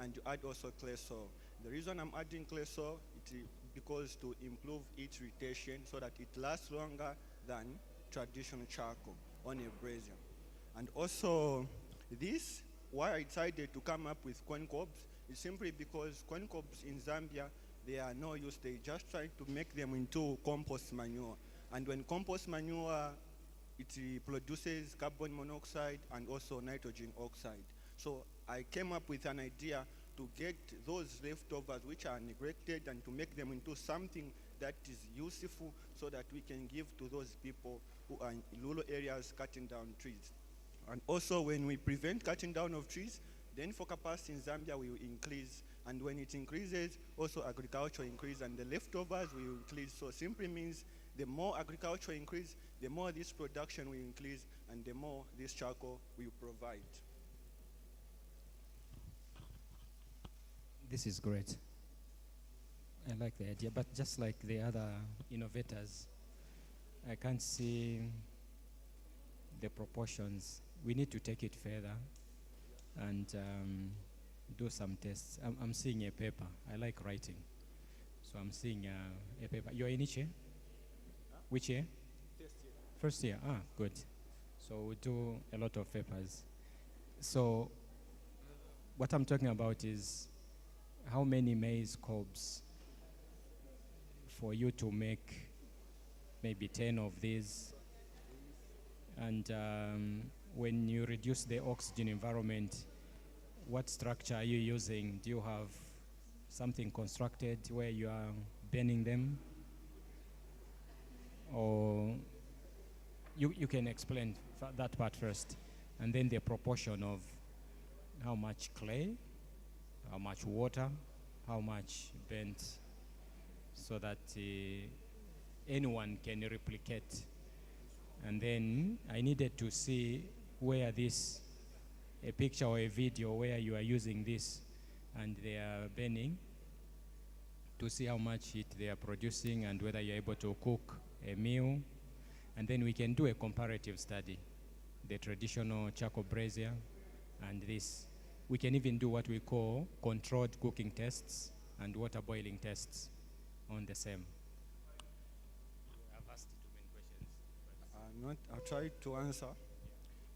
and you add also clay soil. The reason I'm adding clay soil it is because to improve its retention so that it lasts longer than traditional charcoal on a brazier. And also this, why I decided to come up with corn cobs is simply because corn cobs in Zambia, they are no use. They just try to make them into compost manure. And when compost manure, it produces carbon monoxide and also nitrogen oxide. So I came up with an idea to get those leftovers which are neglected and to make them into something that is useful so that we can give to those people who are in rural areas cutting down trees. And also when we prevent cutting down of trees, then for capacity in Zambia will increase. And when it increases, also agriculture increase and the leftovers will increase. So simply means the more agriculture increase, the more this production will increase and the more this charcoal will provide. This is great. I like the idea, but just like the other innovators, I can't see the proportions. We need to take it further and do some tests. I'm seeing a paper. I like writing. So I'm seeing a paper. You're in which year? Which year? First year. Ah, good. So we do a lot of papers. So what I'm talking about is how many maize cobs for you to make maybe 10 of these. And when you reduce the oxygen environment, what structure are you using? Do you have something constructed where you are burning them? Or you can explain that part first, and then the proportion of how much clay, how much water, how much burnt, so that anyone can replicate. And then I needed to see where this, a picture or a video where you are using this and they are burning, to see how much heat they are producing and whether you're able to cook a meal. And then we can do a comparative study, the traditional charcoal brazier and this. We can even do what we call controlled cooking tests and water boiling tests on the same. I've asked too many questions. I'll try to answer.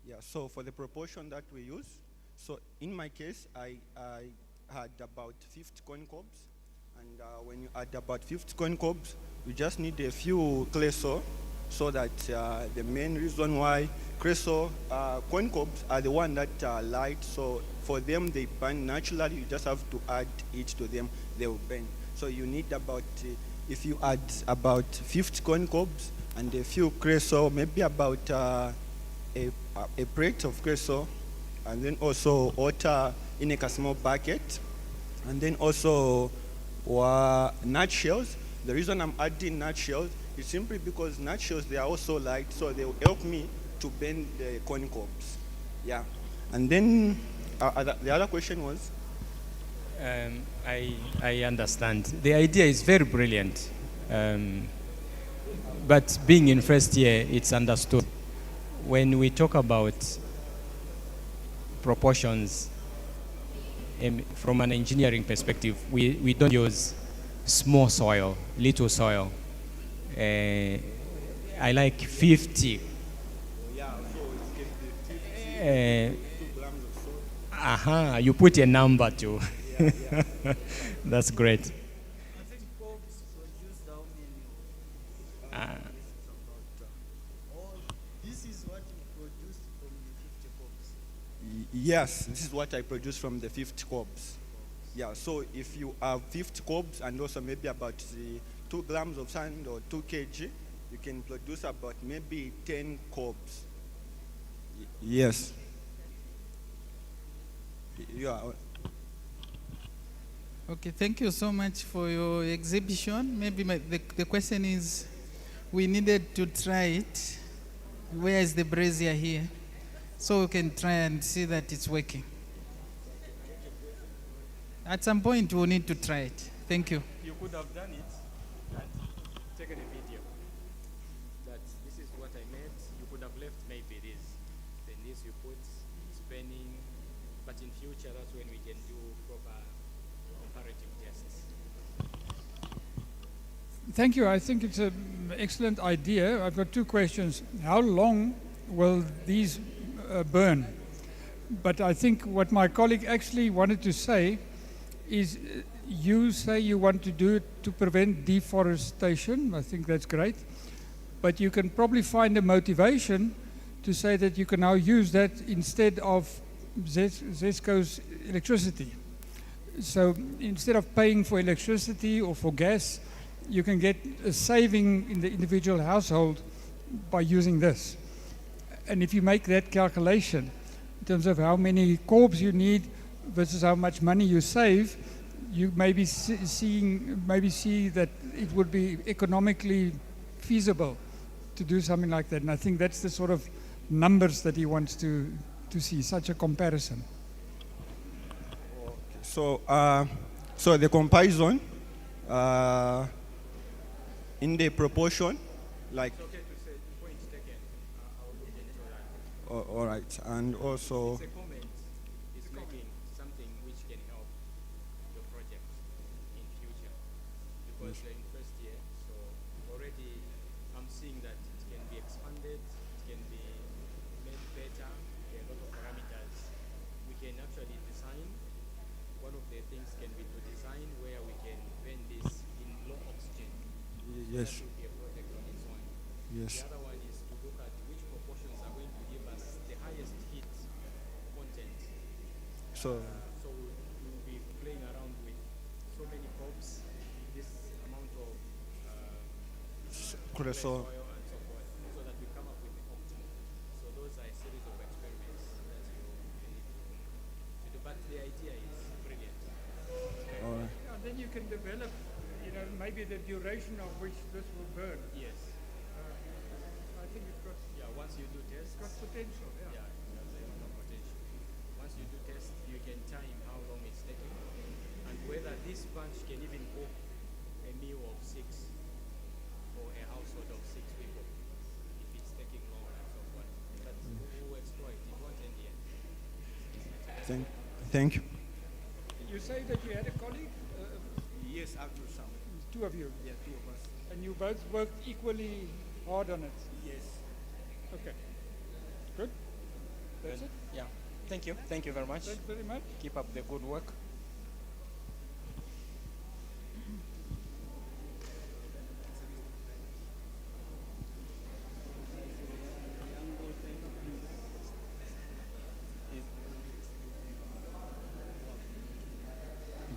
Yeah, so for the proportion that we use, so in my case, I had about 50 corn cobs. And when you add about 50 corn cobs, you just need a few clay soil, so that the main reason why clay soil, corn cobs are the one that are light, so for them they burn naturally. You just have to add it to them, they will burn. So you need about, if you add about 50 corn cobs and a few clay soil, maybe about a plate of clay soil, and then also water in a small bucket, and then also nutshells. The reason I'm adding nutshells is simply because nutshells, they are also light, so they will help me to bend the corn cobs. Yeah. And then the other question was? I understand. The idea is very brilliant. But being in first year, it's understood. When we talk about proportions, from an engineering perspective, we don't use small soil, little soil. I like 50. Yeah, so it can be 2 grams of salt. You put a number too. Yeah. That's great. I think cobs produced how many? This is what you produced from the 50 cobs. Yes, this is what I produce from the 50 cobs. Yeah, so if you have 50 cobs and also maybe about 2 grams of sand or 2 kg, you can produce about maybe 10 cobs. Yes. Yeah. Okay, thank you so much for your exhibition. Maybe the question is, we needed to try it. Where is the brazier here? So we can try and see that it's working. At some point, we'll need to try it. Thank you. You could have done it and taken a video. That this is what I made. You could have left maybe this. Then this you put, it's burning. But in future, that's when we can do proper Thank you. I think it's an excellent idea. I've got two questions. How long will these burn? But I think what my colleague actually wanted to say is you say you want to do it to prevent deforestation. I think that's great. But you can probably find a motivation to say that you can now use that instead of ZESCO's electricity. So instead of paying for electricity or for gas, you can get a saving in the individual household by using this. And if you make that calculation in terms of how many cobs you need versus how much money you save, you maybe see that it would be economically feasible to do something like that. And I think that's the sort of numbers that he wants to see, such a comparison. So, so the comparison in the proportion, like. It's okay to say points taken. I'll look into that. All right, and also. It's a comment. It's making something which can help your project in future. Because in first year, so already I'm seeing that it can be expanded, it can be made better, there are a lot of parameters. We can actually design. One of the things can be to design where we can burn this in low oxygen. Yes. That will be a project on its own. Yes. The other one is to look at which proportions are going to give us the highest heat content. So. So we'll be playing around with so many cobs, this amount of Could I soil so. and so forth, so that we come up with the optimum. So those are a series of experiments that you need to do. But the idea is brilliant. All right. And then you can develop, maybe the duration of which this will burn. Yes. I think it's got Once you do tests, potential. yeah, it has a lot of potential. Once you do tests, you can time how long it's taking and whether this bunch can even cook a meal of 6 for a household of 6 people if it's taking long and so forth. But we'll explore it. It won't end yet. Thank you. You say that you had a colleague, Yes, I'll do some. two of you, Yeah, two of us. and you both worked equally hard on it. Yes. Okay. Good. That's it. Yeah. Thank you. Thank you very much. Thanks very much. Keep up the good work.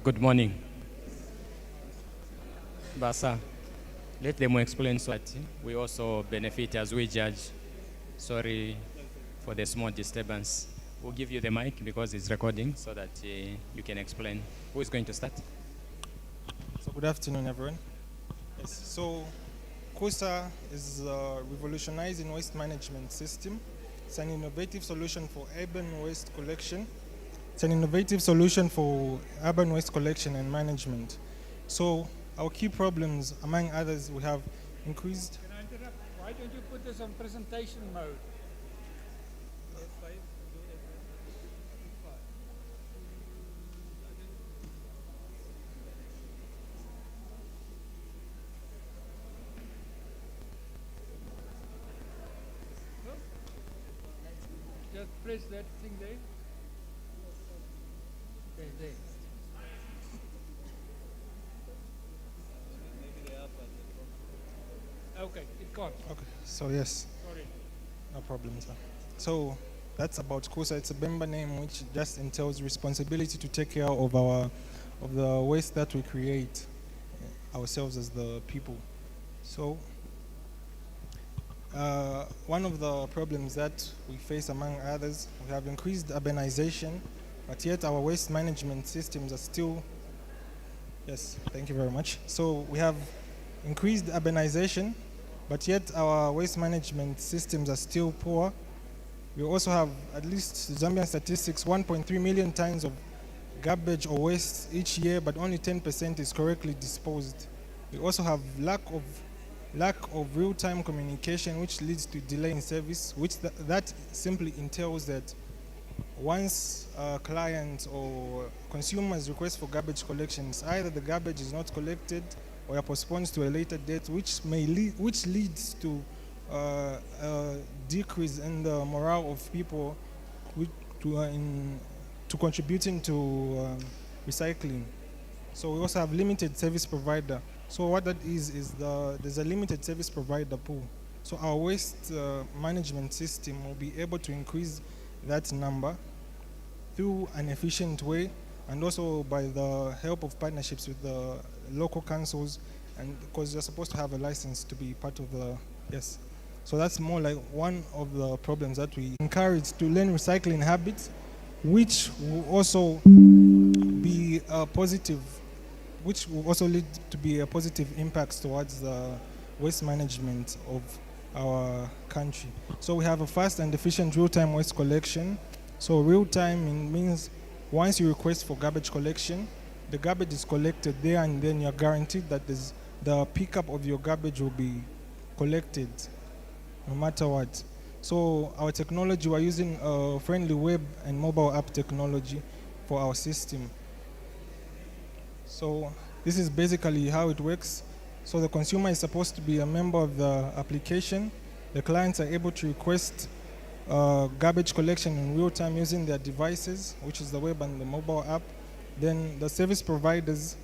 Good morning. Basa, let them explain so that we also benefit as we judge. Sorry for the small disturbance. We'll give you the mic because it's recording so that you can explain. Who is going to start? So good afternoon, everyone. Yes, so Kusa is a revolutionizing waste management system. It's an innovative solution for urban waste collection. It's an innovative solution for urban waste collection and management. So our key problems, among others, we have increased. Can I interrupt? Why don't you put this on presentation mode? Just press that thing there. There. Okay, it got. Okay, so yes, Sorry. no problem, sir. So that's about Kusa. It's a member name which just entails responsibility to take care of the waste that we create ourselves as the people. So one of the problems that we face, among others, we have increased urbanization, but yet our waste management systems are still. Yes, thank you very much. So we have increased urbanization, but yet our waste management systems are still poor. We also have, at least Zambian statistics, 1.3 million tons of garbage or waste each year, but only 10% is correctly disposed. We also have lack of real-time communication, which leads to delay in service, which that simply entails that once a client or consumers request for garbage collections, either the garbage is not collected or are postponed to a later date, which leads to a decrease in the morale of people to contributing to recycling. So we also have limited service provider. So what that is there's a limited service provider pool. So our waste management system will be able to increase that number through an efficient way, and also by the help of partnerships with the local councils, and because you're supposed to have a license to be part of the, yes. So that's more like one of the problems that we encourage to learn recycling habits, which will also be a positive, which will also lead to be a positive impact towards the waste management of our country. So we have a fast and efficient real-time waste collection. So real-time means once you request for garbage collection, the garbage is collected there, and then you're guaranteed that the pickup of your garbage will be collected no matter what. So our technology, we're using a friendly web and mobile app technology for our system. So this is basically how it works. So the consumer is supposed to be a member of the application. The clients are able to request garbage collection in real time using their devices, which is the web and the mobile app. Then the service providers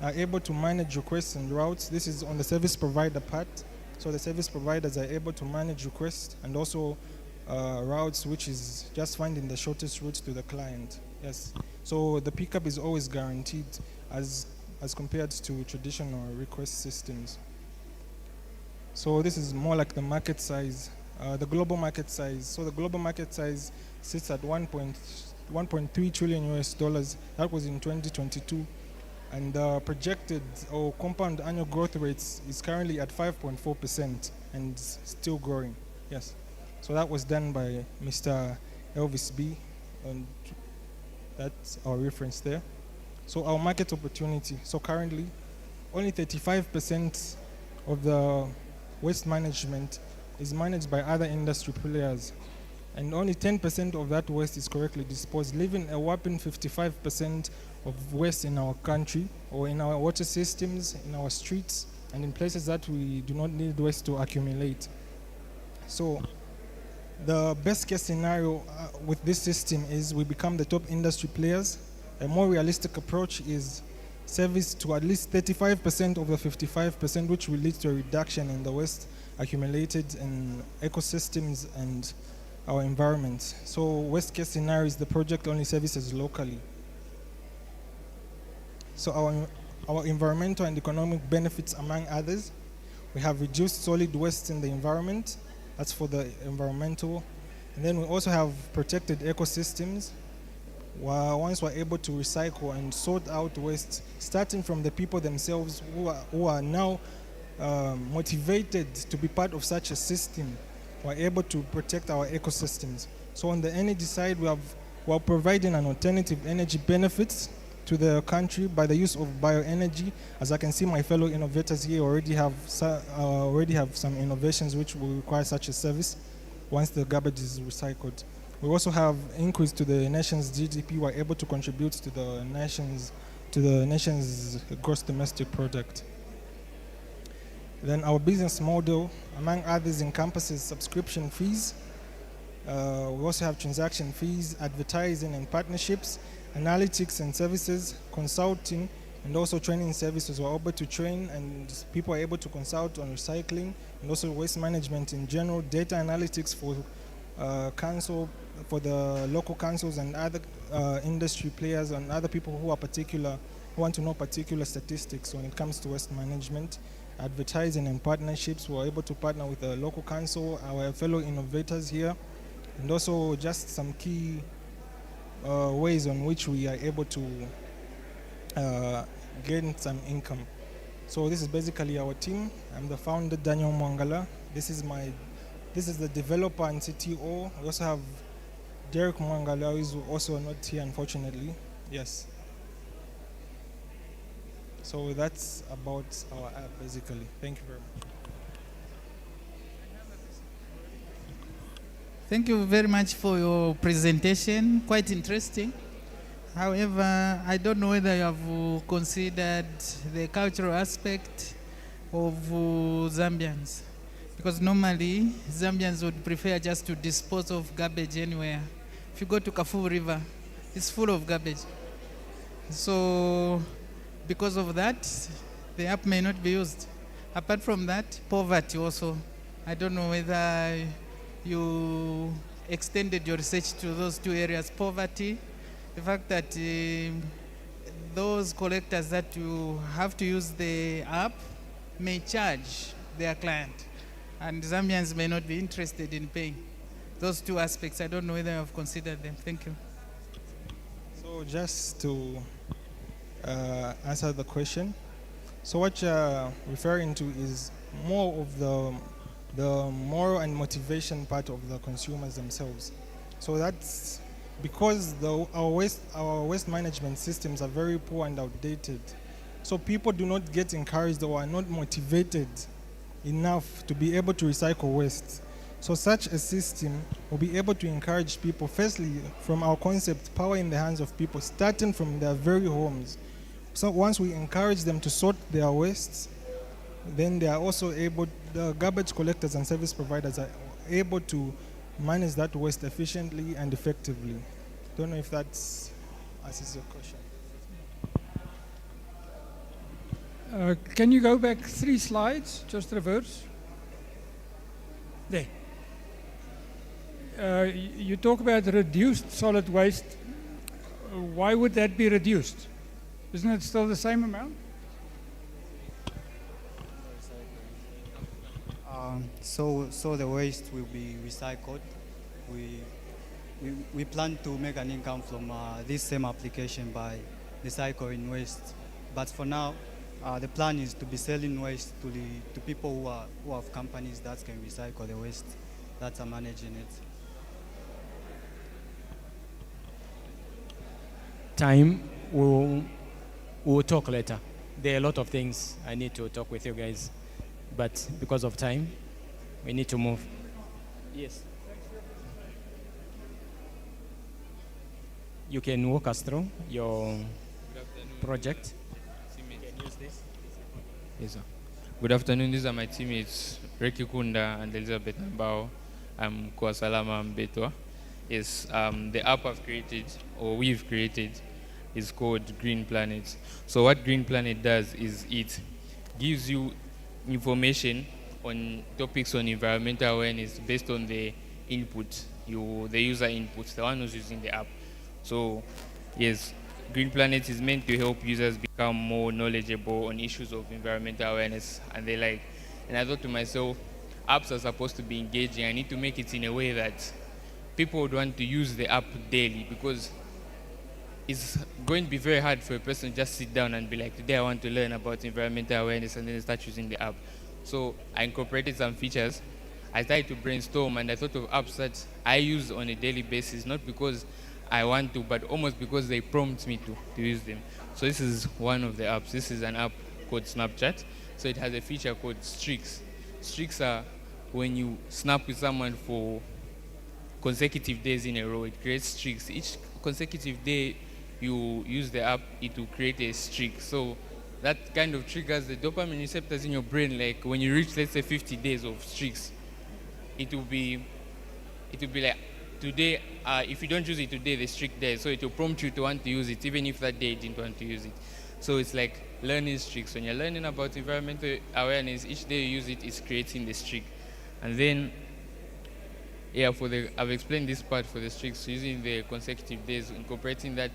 are able to manage requests and routes. This is on the service provider part. So the service providers are able to manage requests and also routes, which is just finding the shortest route to the client. Yes. So the pickup is always guaranteed as compared to traditional request systems. So this is more like the market size, the global market size. So the global market size sits at 1.3 trillion US dollars. That was in 2022. And the projected or compound annual growth rates is currently at 5.4% and still growing. Yes. So that was done by Mr. Elvis B. And that's our reference there. So our market opportunity. So currently, only 35% of the waste management is managed by other industry players. And only 10% of that waste is correctly disposed, leaving a whopping 55% of waste in our country, or in our water systems, in our streets, and in places that we do not need waste to accumulate. So the best case scenario with this system is we become the top industry players. A more realistic approach is service to at least 35% of the 55%, which will lead to a reduction in the waste accumulated in ecosystems and our environment. So worst case scenario is the project only services locally. So our environmental and economic benefits, among others, we have reduced solid waste in the environment. That's for the environmental. And then we also have protected ecosystems. Once we're able to recycle and sort out waste, starting from the people themselves who are now motivated to be part of such a system, we're able to protect our ecosystems. So on the energy side, we're providing an alternative energy benefits to the country by the use of bioenergy. As I can see, my fellow innovators here already have some innovations which will require such a service once the garbage is recycled. We also have increase to the nation's GDP. We're able to contribute to the nation's gross domestic product. Then our business model, among others, encompasses subscription fees. We also have transaction fees, advertising and partnerships, analytics and services, consulting, and also training services. We're able to train, and people are able to consult on recycling and also waste management in general, data analytics for the local councils and other industry players and other people who want to know particular statistics when it comes to waste management. Advertising and partnerships, we're able to partner with the local council, our fellow innovators here, and also just some key ways on which we are able to gain some income. So this is basically our team. I'm the founder, Daniel Mwangala. This is the developer and CTO. We also have Derek Mwangala, who is also not here, unfortunately. Yes. So that's about our app, basically. Thank you very much. Thank you very much for your presentation. Quite interesting. However, I don't know whether you have considered the cultural aspect of Zambians. Because normally, Zambians would prefer just to dispose of garbage anywhere. If you go to Kafue River, it's full of garbage. So, because of that, the app may not be used. Apart from that, poverty also. I don't know whether you extended your research to those two areas, poverty, the fact that those collectors that you have to use the app may charge their client, and Zambians may not be interested in paying. Those two aspects, I don't know whether you have considered them. Thank you. So just to answer the question, so what you're referring to is more of the moral and motivation part of the consumers themselves. So that's because our waste management systems are very poor and outdated. So people do not get encouraged or are not motivated enough to be able to recycle waste. So such a system will be able to encourage people, firstly, from our concept, power in the hands of people, starting from their very homes. So once we encourage them to sort their wastes, then they are also able, the garbage collectors and service providers are able to manage that waste efficiently and effectively. Don't know if that answers your question. Can you go back 3 slides, just reverse? There. You talk about reduced solid waste. Why would that be reduced? Isn't it still the same amount? So the waste will be recycled. We plan to make an income from this same application by recycling waste. But for now, the plan is to be selling waste to people who have companies that can recycle the waste that are managing it. Time, we'll talk later. There are a lot of things I need to talk with you guys, but because of time, we need to move. Yes. You can walk us through your project. Yes, sir. Good afternoon. These are my teammates, Reki Kunda and Elizabeth Nambao. I'm Kuasalama Mbetwa. Yes, the app I've created, or we've created, is called Green Planet. So what Green Planet does is it gives you information on topics on environmental awareness based on the input, the user input, the one who's using the app. So yes, Green Planet is meant to help users become more knowledgeable on issues of environmental awareness and they like. And I thought to myself, apps are supposed to be engaging. I need to make it in a way that people would want to use the app daily, because it's going to be very hard for a person to just sit down and be like, today I want to learn about environmental awareness, and then start using the app. So I incorporated some features. I started to brainstorm and I thought of apps that I use on a daily basis, not because I want to, but almost because they prompt me to use them. So this is one of the apps. This is an app called Snapchat. So it has a feature called streaks. Streaks are when you snap with someone for consecutive days in a row, it creates streaks. Each consecutive day you use the app, it will create a streak. So that kind of triggers the dopamine receptors in your brain. Like when you reach, let's say, 50 days of streaks, it will be like, today, if you don't use it today, the streak there. So it will prompt you to want to use it, even if that day you didn't want to use it. So it's like learning streaks. When you're learning about environmental awareness, each day you use it, it's creating the streak. And then, yeah, I've explained this part for the streaks, using the consecutive days, incorporating that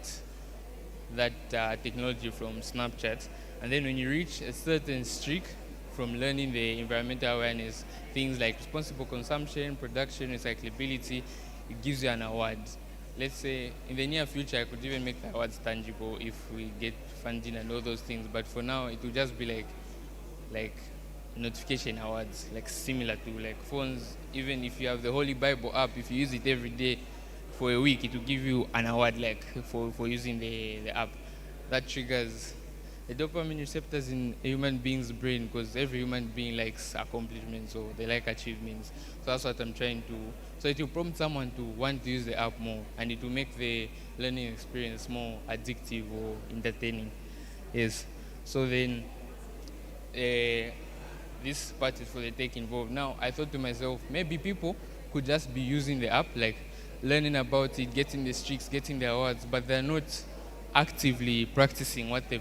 technology from Snapchat. And then when you reach a certain streak from learning the environmental awareness, things like responsible consumption, production, recyclability, it gives you an award. Let's say in the near future, I could even make the awards tangible if we get funding and all those things. But for now, it will just be like notification awards, like similar to like phones. Even if you have the Holy Bible app, if you use it every day for a week, it will give you an award like for using the app. That triggers the dopamine receptors in a human being's brain, because every human being likes accomplishments or they like achievements. So that's what I'm trying to. So it will prompt someone to want to use the app more, and it will make the learning experience more addictive or entertaining. Yes. So then, this part is for the tech involved. Now, I thought to myself, maybe people could just be using the app, like learning about it, getting the streaks, getting the awards, but they're not actively practicing what they've